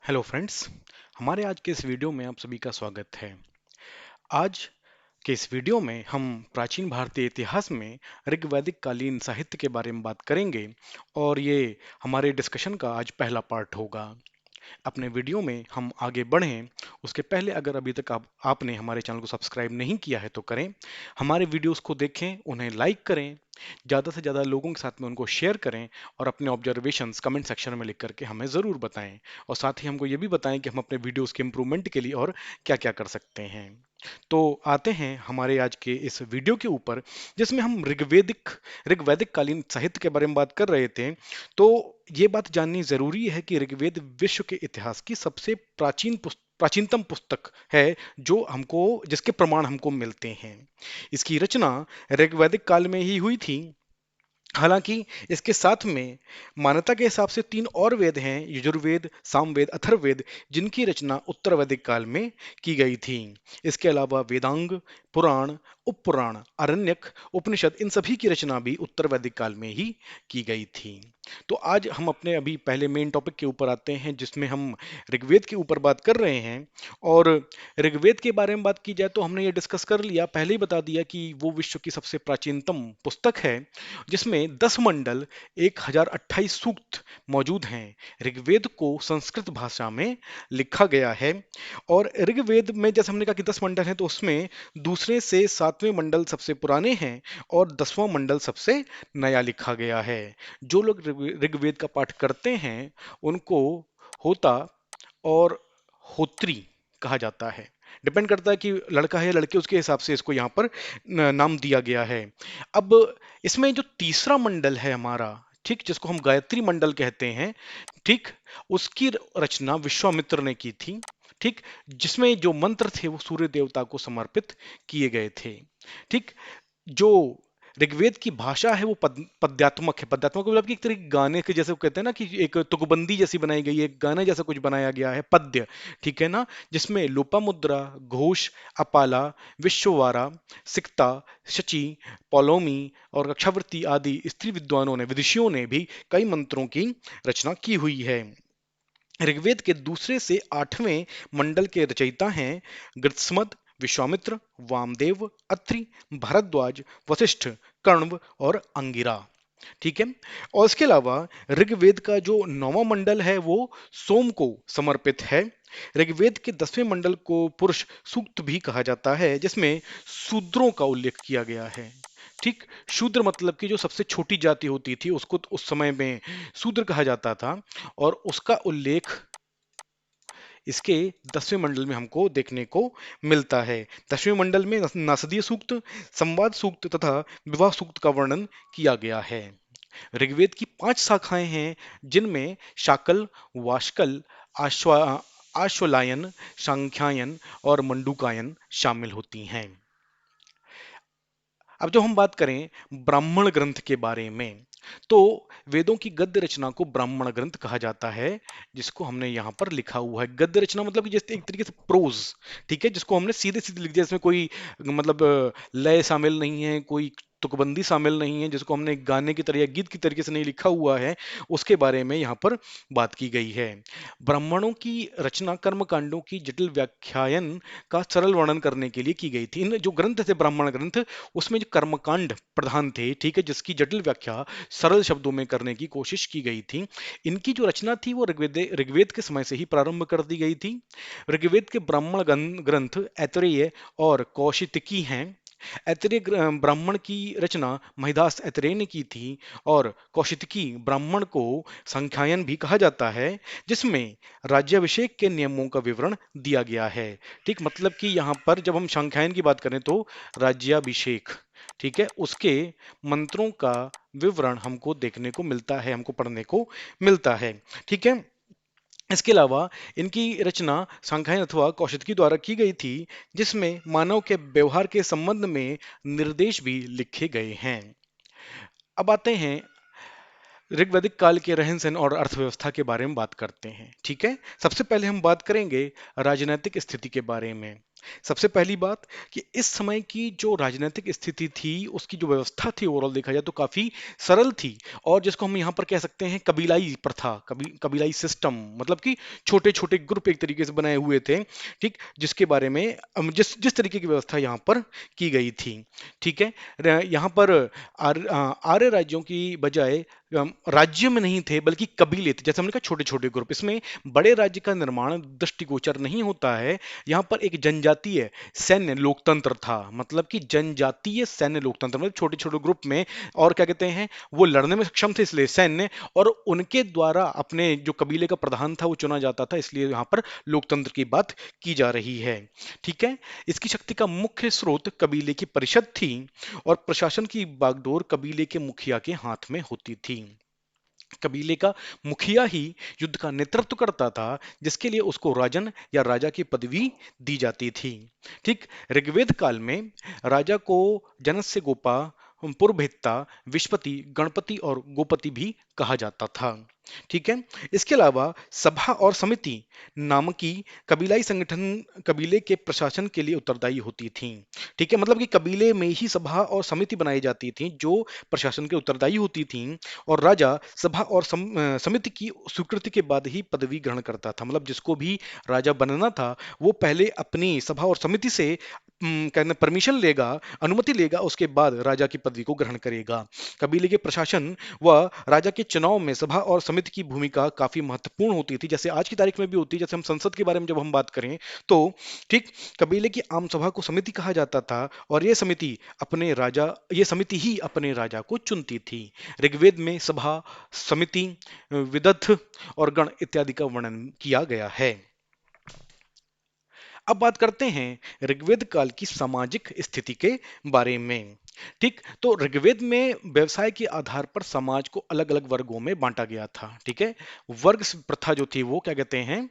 Hello friends. हमारे आज के इस वीडियो में आप सभी का स्वागत है। आज के इस वीडियो में हम प्राचीन भारतीय इतिहास में ऋग्वैदिक कालीन साहित्य के बारे में बात करेंगे और ये हमारे डिस्कशन का आज पहला पार्ट होगा। अपने वीडियो में हम आगे बढ़ें उसके पहले अगर अभी तक आपने हमारे चैनल को सब्सक्राइब नहीं किया है तो करें, हमारे वीडियोस को देखें, उन्हें लाइक करें, ज़्यादा से ज़्यादा लोगों के साथ में उनको शेयर करें और अपने ऑब्जर्वेशंस कमेंट सेक्शन में लिख करके हमें ज़रूर बताएं और साथ ही हमको ये भी बताएं कि हम अपने वीडियोस के इम्प्रूवमेंट के लिए और क्या क्या कर सकते हैं। तो आते हैं हमारे आज के इस वीडियो के ऊपर, जिसमें हम ऋग्वैदिक कालीन साहित्य के बारे में बात कर रहे थे। तो ये बात जाननी जरूरी है कि ऋग्वेद विश्व के इतिहास की सबसे प्राचीनतम पुस्तक है जो हमको जिसके प्रमाण हमको मिलते हैं। इसकी रचना ऋग्वैदिक काल में ही हुई थी। हालांकि इसके साथ में मान्यता के हिसाब से तीन और वेद हैं, यजुर्वेद, सामवेद, अथर्ववेद, जिनकी रचना उत्तर वैदिक काल में की गई थी। इसके अलावा वेदांग, पुराण, उपपुराण, आरण्यक, उपनिषद, इन सभी की रचना भी उत्तर वैदिक काल में ही की गई थी। तो आज हम अपने अभी पहले मेन टॉपिक के ऊपर आते हैं, जिसमें हम ऋग्वेद के ऊपर बात कर रहे हैं। और ऋग्वेद के बारे में बात की जाए तो हमने ये डिस्कस कर लिया, पहले ही बता दिया कि वो विश्व की सबसे प्राचीनतम पुस्तक है, जिसमें 10 मंडल, 1028 सूक्त मौजूद हैं। ऋग्वेद को संस्कृत भाषा में लिखा गया है। और ऋग्वेद में जैसे हमने कहा कि 10 मंडल हैं, तो उसमें दूसरे से 7वें मंडल सबसे पुराने हैं और 10वां मंडल सबसे नया लिखा गया है। जो लोग ऋग्वेद का पाठ करते हैं उनको होता और होत्री कहा जाता है। डिपेंड करता है कि लड़का है या लड़की, उसके हिसाब से इसको यहाँ पर नाम दिया गया है। अब इसमें जो तीसरा मंडल है हमारा, ठीक, जिसको हम गायत्री मंडल कहते हैं, ठीक, उसकी रचना विश्वामित्र ने की थी। ठीक, जिसमें जो मंत्र थे वो सूर्य देवता को समर्पित किए गए थे। ठीक, जो ऋग्वेद की भाषा है वो पद्यात्मक है। पद्यात्मक मतलब कि एक तरह के गाने के जैसे वो कहते हैं ना, कि एक तुकबंदी जैसी बनाई गई है, एक गाने जैसा कुछ बनाया गया है, पद्य, ठीक है ना, जिसमें लोपामुद्रा, घोष, अपाला, विश्ववारा, सिक्ता, शची, पौलोमी और कक्षावर्ती आदि स्त्री विद्वानों ने, विदुषियों ने भी कई मंत्रों की रचना की हुई है। ऋग्वेद के दूसरे से 8वें मंडल के रचयिता हैं गृत्समद, विश्वामित्र, वामदेव, अत्रि, भारद्वाज, वशिष्ठ, कण्व और अंगिरा। ठीक है। और इसके अलावा ऋग्वेद का जो 9वां मंडल है वो सोम को समर्पित है। ऋग्वेद के 10वें मंडल को पुरुष सूक्त भी कहा जाता है, जिसमें शूद्रों का उल्लेख किया गया है। ठीक, शूद्र मतलब कि जो सबसे छोटी जाति होती थी उसको उस समय में शूद्र कहा जाता था। और उसका उल्लेख इसके 10वें मंडल में हमको देखने को मिलता है। 10वें मंडल में नासदीय सूक्त, संवाद सूक्त तथा विवाह सूक्त का वर्णन किया गया है। ऋग्वेद की 5 शाखाएं हैं, जिनमें शाकल, वाशकल, आश्वा आश्वलायन, सांख्यायन और मंडूकायन शामिल होती हैं। अब जो हम बात करें ब्राह्मण ग्रंथ के बारे में, तो वेदों की गद्य रचना को ब्राह्मण ग्रंथ कहा जाता है, जिसको हमने यहाँ पर लिखा हुआ है। गद्य रचना मतलब कि जैसे एक तरीके से प्रोज, ठीक है, जिसको हमने सीधे सीधे लिख दिया, इसमें कोई मतलब लय शामिल नहीं है, कोई तुकबंदी शामिल नहीं है, जिसको हमने गाने की तरह या गीत की तरीके से नहीं लिखा हुआ है, उसके बारे में यहाँ पर बात की गई है। ब्राह्मणों की रचना कर्म कांडों की जटिल व्याख्यायन का सरल वर्णन करने के लिए की गई थी। इन जो ग्रंथ थे ब्राह्मण ग्रंथ, उसमें जो कर्मकांड प्रधान थे, ठीक है, जिसकी जटिल व्याख्या सरल शब्दों में करने की कोशिश की गई थी। इनकी जो रचना थी वो ऋग्वेद के समय से ही प्रारंभ कर दी गई थी। ऋग्वेद के ब्राह्मण ग्रंथ ऐतरेय और कौशितकी हैं। ऐतरेय ब्राह्मण की रचना महिदास ऐतरेय ने की थी और कौशितकी ब्राह्मण को संख्यायन भी कहा जाता है, जिसमें राज्याभिषेक के नियमों का विवरण दिया गया है। ठीक, मतलब कि यहाँ पर जब हम संख्यायन की बात करें तो राज्याभिषेक, ठीक है, उसके मंत्रों का विवरण हमको देखने को मिलता है, हमको पढ़ने को मिलता है। ठीक है। इसके अलावा इनकी रचना सांख्यायन अथवा कौशिकी द्वारा की गई थी, जिसमें मानव के व्यवहार के संबंध में निर्देश भी लिखे गए हैं। अब आते हैं ऋग्वैदिक काल के रहन सहन और अर्थव्यवस्था के बारे में बात करते हैं। ठीक है, सबसे पहले हम बात करेंगे राजनीतिक स्थिति के बारे में। सबसे पहली बात कि इस समय की जो राजनीतिक स्थिति थी, उसकी जो व्यवस्था थी ओवरऑल देखा जाए तो काफ़ी सरल थी और जिसको हम यहाँ पर कह सकते हैं कबीलाई प्रथा, कबीलाई सिस्टम मतलब कि छोटे-छोटे ग्रुप एक तरीके से बनाए हुए थे, ठीक? जिसके बारे में जिस जिस तरीके की व्यवस्था यहाँ पर की गई थी, ठीक है? यहाँ पर आर्य राज्यों की बजाय राज्य में नहीं थे बल्कि कबीले थे, जैसे हमने कहा छोटे-छोटे ग्रुप। इसमें बड़े राज्य का निर्माण दृष्टिगोचर नहीं होता है। यहाँ पर एक जनजातीय सैन्य लोकतंत्र था, मतलब कि जनजातीय सैन्य लोकतंत्र मतलब छोटे-छोटे ग्रुप में और क्या कहते हैं वो लड़ने में सक्षम थे इसलिए सैन्य, और उनके द्वारा अपने जो कबीले का प्रधान था वो चुना जाता था, इसलिए यहाँ पर लोकतंत्र की बात की जा रही है। ठीक है, इसकी शक्ति का मुख्य स्रोत कबीले की परिषद थी और प्रशासन की बागडोर कबीले के मुखिया के हाथ में होती थी। कबीले का मुखिया ही युद्ध का नेतृत्व करता था, जिसके लिए उसको राजन या राजा की पदवी दी जाती थी। ठीक, ऋग्वेद काल में राजा को जनस्य गोपा, पुरोहिता, विश्पति, गणपति और गोपति भी कहा जाता था। ठीक है, इसके अलावा सभा और समिति नामकी कबीलाई संगठन कबीले के प्रशासन के लिए उत्तरदायी होती थी। ठीक है, मतलब कि कबीले में ही सभा और समिति बनाई जाती थी जो प्रशासन के उत्तरदायी होती थी, और राजा सभा और समिति की स्वीकृति के बाद ही पदवी ग्रहण करता था। मतलब जिसको भी राजा बनना था वो पहले अपनी सभा और समिति से कहना परमिशन लेगा, अनुमति लेगा, उसके बाद राजा की पदवी को ग्रहण करेगा। कबीले के प्रशासन व राजा के चुनाव में सभा और समिति की भूमिका काफी महत्वपूर्ण होती थी, जैसे आज की तारीख में भी होती है। जैसे हम संसद के बारे में जब हम बात करें तो ठीक, कबीले की आम सभा को समिति कहा जाता था और ये समिति ही अपने राजा को चुनती थी। ऋग्वेद में सभा, समिति, विदग्ध और गण इत्यादि का वर्णन किया गया है। अब बात करते हैं ऋग्वेद काल की सामाजिक स्थिति के बारे में। ठीक, तो ऋग्वेद में व्यवसाय के आधार पर समाज को अलग अलग वर्गों में बांटा गया था। ठीक है, वर्ग प्रथा जो थी वो क्या कहते हैं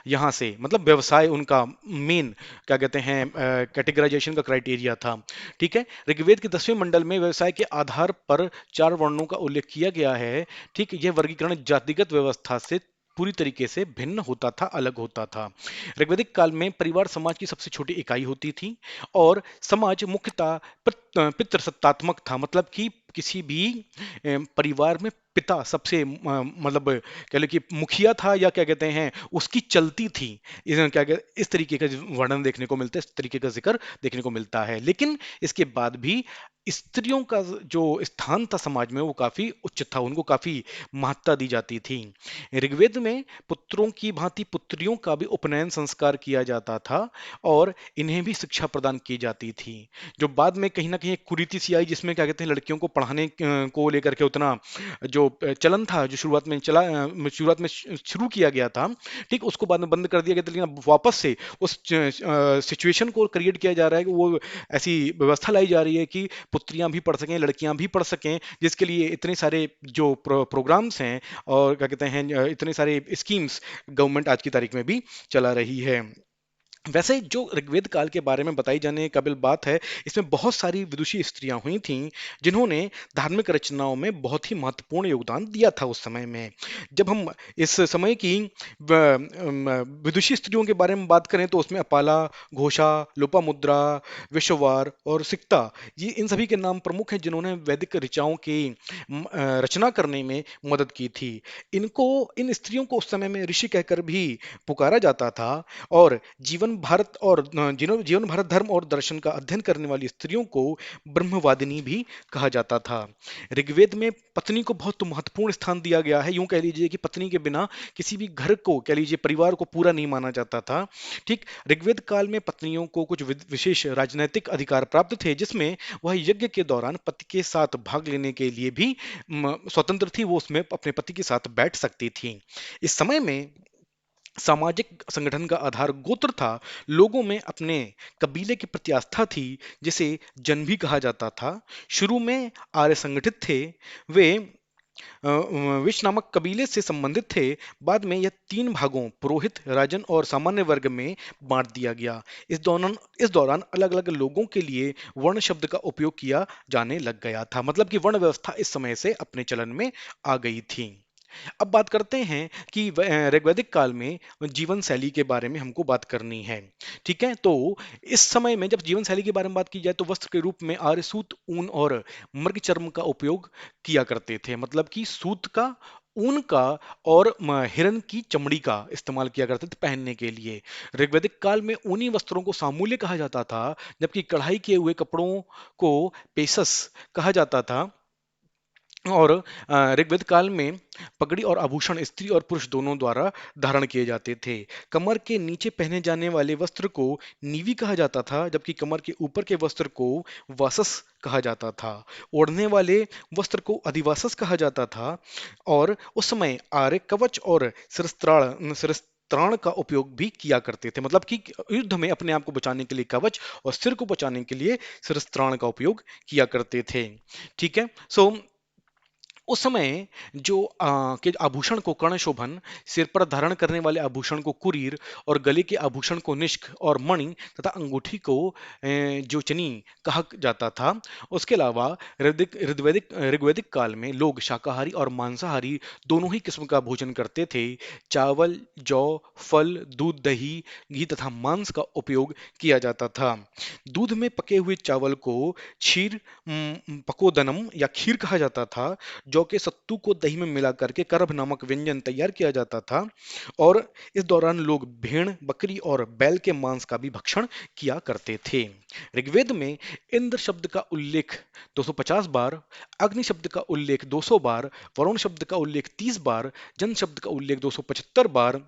यहाँ से, मतलब व्यवसाय उनका मेन क्या कहते हैं कैटेगराइजेशन का क्राइटेरिया था। ठीक है, ऋग्वेद के 10वें मंडल में व्यवसाय के आधार पर 4 वर्णों का उल्लेख किया गया है। ठीक, यह वर्गीकरण जातिगत व्यवस्था से पूरी तरीके से भिन्न होता था, अलग होता था। ऋग्वैदिक काल में परिवार समाज की सबसे छोटी इकाई होती थी और समाज मुख्यतः पितृसत्तात्मक था, मतलब कि किसी भी परिवार में पिता सबसे मतलब कह लो कि मुखिया था, या क्या कहते हैं उसकी चलती थी। इस तरीके का वर्णन देखने को मिलता है, इस तरीके का जिक्र देखने को मिलता है। लेकिन इसके बाद भी स्त्रियों का जो स्थान था समाज में वो काफी उच्च था, उनको काफी महत्ता दी जाती थी। ऋग्वेद में पुत्रों की भांति पुत्रियों का भी उपनयन संस्कार किया जाता था और इन्हें भी शिक्षा प्रदान की जाती थी, जो बाद में कहीं ना कहीं एक कुरीति सी आई, जिसमें क्या कहते हैं लड़कियों को पढ़ाने को लेकर के उतना जो चलन था, जो शुरुआत में शुरू किया गया था, ठीक, उसको बाद में बंद कर दिया गया था। लेकिन अब वापस से उस सिचुएशन को क्रिएट किया जा रहा है कि वो ऐसी व्यवस्था लाई जा रही है कि पुत्रियां भी पढ़ सकें, लड़कियां भी पढ़ सकें, जिसके लिए इतने सारे जो प्रोग्राम्स हैं और क्या कहते हैं इतने सारे स्कीम्स गवर्नमेंट आज की तारीख में भी चला रही है। वैसे जो ऋग्वेद काल के बारे में बताई जाने काबिल बात है, इसमें बहुत सारी विदुषी स्त्रियां हुई थीं जिन्होंने धार्मिक रचनाओं में बहुत ही महत्वपूर्ण योगदान दिया था उस समय में। जब हम इस समय की विदुषी स्त्रियों के बारे में बात करें तो उसमें अपाला, घोषा, लोपामुद्रा, विश्ववार और सिक्ता, ये इन सभी के नाम प्रमुख हैं जिन्होंने वैदिक ऋचाओं की रचना करने में मदद की थी। इन स्त्रियों को उस समय में ऋषि कहकर भी पुकारा जाता था और जीवन भारत धर्म और दर्शन का अध्ययन करने वाली स्त्रियों को ब्रह्मवादिनी भी कहा जाता था। ऋग्वेद में पत्नी को बहुत महत्वपूर्ण स्थान दिया गया है। यूं कह लीजिए कि पत्नी के बिना किसी भी घर को कह लीजिए परिवार को पूरा नहीं माना जाता था। ठीक, ऋग्वेद काल में पत्नियों को कुछ विशेष राजनैतिक अधिकार प्राप्त थे, जिसमें वह यज्ञ के दौरान पति के साथ भाग लेने के लिए भी स्वतंत्र थी, वो उसमें अपने पति के साथ बैठ सकती थी। इस समय में सामाजिक संगठन का आधार गोत्र था। लोगों में अपने कबीले के प्रति आस्था थी, जिसे जन भी कहा जाता था। शुरू में आर्य संगठित थे, वे विश नामक कबीले से संबंधित थे। बाद में यह 3 भागों पुरोहित, राजन और सामान्य वर्ग में बांट दिया गया। इस दौरान अलग अलग लोगों के लिए वर्ण शब्द का उपयोग किया जाने लग गया था, मतलब कि वर्ण व्यवस्था इस समय से अपने चलन में आ गई थी। अब बात करते हैं कि ऋग्वैदिक काल में जीवन शैली के बारे में हमको बात करनी है। ठीक है, तो इस समय में जब जीवन शैली के बारे में बात की जाए तो वस्त्र के रूप में आर्य सूत, ऊन और मृग चर्म का उपयोग किया करते थे। मतलब कि सूत का, ऊन का और हिरन की चमड़ी का इस्तेमाल किया करते थे पहनने के लिए। ऋग्वैदिक काल में ऊनी वस्त्रों को सामूल्य कहा जाता था, जबकि कढ़ाई किए हुए कपड़ों को पेशस कहा जाता था। और ऋग्वेद काल में पगड़ी और आभूषण स्त्री और पुरुष दोनों द्वारा धारण किए जाते थे। कमर के नीचे पहने जाने वाले वस्त्र को नीवी कहा जाता था, जबकि कमर के ऊपर के वस्त्र को वासस कहा जाता था। ओढ़ने वाले वस्त्र को अधिवासस कहा जाता था। और उस समय आर्य कवच और शिरस्त्राण का उपयोग भी किया करते थे। मतलब कि युद्ध में अपने आप को बचाने के लिए कवच और सिर को बचाने के लिए शिरस्त्राण का उपयोग किया करते थे। ठीक है, सो उस समय जो के आभूषण को कर्ण शोभन, सिर पर धारण करने वाले आभूषण को कुरीर और गले के आभूषण को निष्क और मणि तथा अंगूठी को जोचनी कहा जाता था। उसके अलावा ऋग्वैदिक काल में लोग शाकाहारी और मांसाहारी दोनों ही किस्म का भोजन करते थे। चावल, जौ, फल, दूध, दही, घी तथा मांस का उपयोग किया जाता था। दूध में पके हुए चावल को क्षीर पकोदनम या खीर कहा जाता था। जौ के सत्तू को दही में मिला करके करभ नामक व्यंजन तैयार किया जाता था। और इस दौरान लोग भेड़, बकरी और बैल के मांस का भी भक्षण किया करते थे। ऋग्वेद में इंद्र शब्द का उल्लेख 250 बार, अग्नि शब्द का उल्लेख 200 बार, वरुण शब्द का उल्लेख 30 बार, जन शब्द का उल्लेख 275 बार,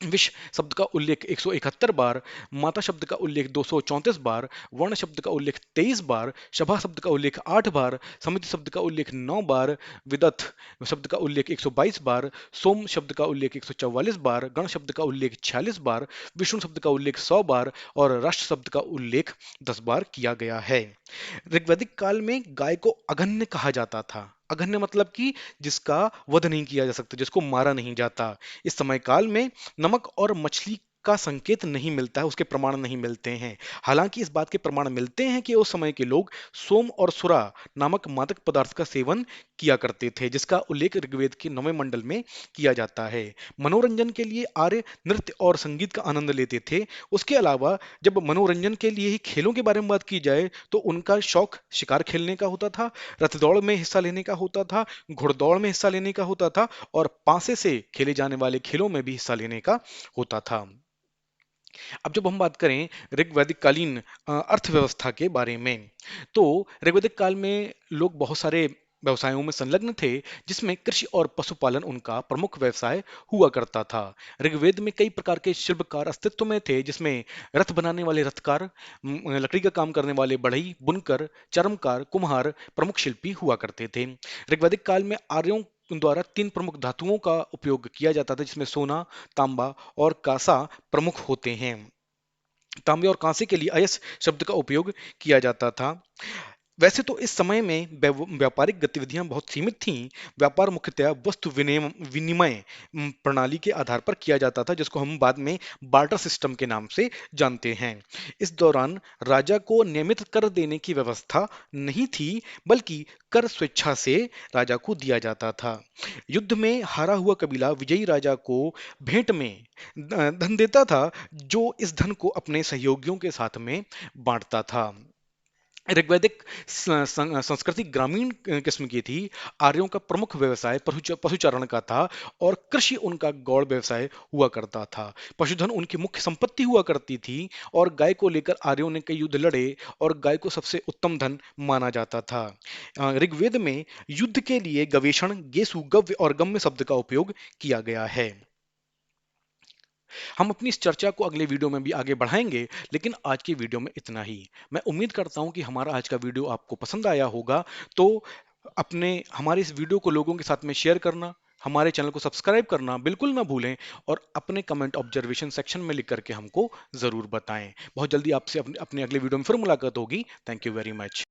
विष शब्द का उल्लेख 171 बार, माता शब्द का उल्लेख 234 बार, वर्ण शब्द का उल्लेख 23 बार, सभा शब्द का उल्लेख 8 बार, समिति शब्द का उल्लेख 9 बार, विदथ शब्द का उल्लेख 122 बार, सोम शब्द का उल्लेख 144 बार, गण शब्द का उल्लेख 46 बार, विष्णु शब्द का उल्लेख 100 बार और राष्ट्र शब्द का उल्लेख 10 बार किया गया है। ऋग्वैदिक काल में गाय को अगन्य कहा जाता था। अगन्य मतलब कि जिसका वध नहीं किया जा सकता, जिसको मारा नहीं जाता। इस समय काल में नमक और मछली का संकेत नहीं मिलता है, उसके प्रमाण नहीं मिलते हैं। हालांकि इस बात के प्रमाण मिलते हैं कि उस समय के लोग सोम और सुरा नामक मादक पदार्थ का सेवन किया करते थे, जिसका उल्लेख ऋग्वेद के 9वें मंडल में किया जाता है। मनोरंजन के लिए आर्य नृत्य और संगीत का आनंद लेते थे। उसके अलावा जब मनोरंजन के लिए ही खेलों के बारे में बात की जाए तो उनका शौक शिकार खेलने का होता था, रथ दौड़ में हिस्सा लेने का होता था, घुड़दौड़ में हिस्सा लेने का होता था और पासे से खेले जाने वाले खेलों में भी हिस्सा लेने का होता था। अब जब हम बात करें ऋग्वैदिक कालीन अर्थव्यवस्था के बारे में, तो ऋग्वैदिक काल में लोग बहुत सारे व्यवसायों में संलग्न थे, जिसमें कृषि और पशुपालन उनका प्रमुख व्यवसाय हुआ करता था। ऋग्वेद में कई प्रकार के शिल्पकार अस्तित्व में थे, जिसमें रथ बनाने वाले रथकार, लकड़ी का काम करने वाले बढ़ई, बुनकर, चर्मकार, कुम्हार प्रमुख शिल्पी हुआ करते थे। ऋग्वैदिक काल में आर्यों द्वारा 3 प्रमुख धातुओं का उपयोग किया जाता था, जिसमें सोना, तांबा और कांसा प्रमुख होते हैं। तांबे और कांसे के लिए अयस शब्द का उपयोग किया जाता था। वैसे तो इस समय में व्यापारिक गतिविधियां बहुत सीमित थीं। व्यापार मुख्यतः वस्तु विनिमय प्रणाली के आधार पर किया जाता था, जिसको हम बाद में बार्टर सिस्टम के नाम से जानते हैं। इस दौरान राजा को नियमित कर देने की व्यवस्था नहीं थी, बल्कि कर स्वेच्छा से राजा को दिया जाता था। युद्ध में हारा हुआ कबीला विजयी राजा को भेंट में धन देता था, जो इस धन को अपने सहयोगियों के साथ में बांटता था। ऋग्वैदिक संस्कृति ग्रामीण किस्म की थी। आर्यों का प्रमुख व्यवसाय पशुचारण का था और कृषि उनका गौड़ व्यवसाय हुआ करता था। पशुधन उनकी मुख्य संपत्ति हुआ करती थी और गाय को लेकर आर्यों ने कई युद्ध लड़े और गाय को सबसे उत्तम धन माना जाता था। ऋग्वेद में युद्ध के लिए गवेषण, गेसु, गव्य और गम्य शब्द का उपयोग किया गया है। हम अपनी इस चर्चा को अगले वीडियो में भी आगे बढ़ाएंगे, लेकिन आज की वीडियो में इतना ही। मैं उम्मीद करता हूं कि हमारा आज का वीडियो आपको पसंद आया होगा। तो अपने हमारे इस वीडियो को लोगों के साथ में शेयर करना, हमारे चैनल को सब्सक्राइब करना बिल्कुल ना भूलें और अपने कमेंट ऑब्जर्वेशन सेक्शन में लिख करके हमको ज़रूर बताएं। बहुत जल्दी आपसे अपने अगले वीडियो में फिर मुलाकात होगी। Thank you very much.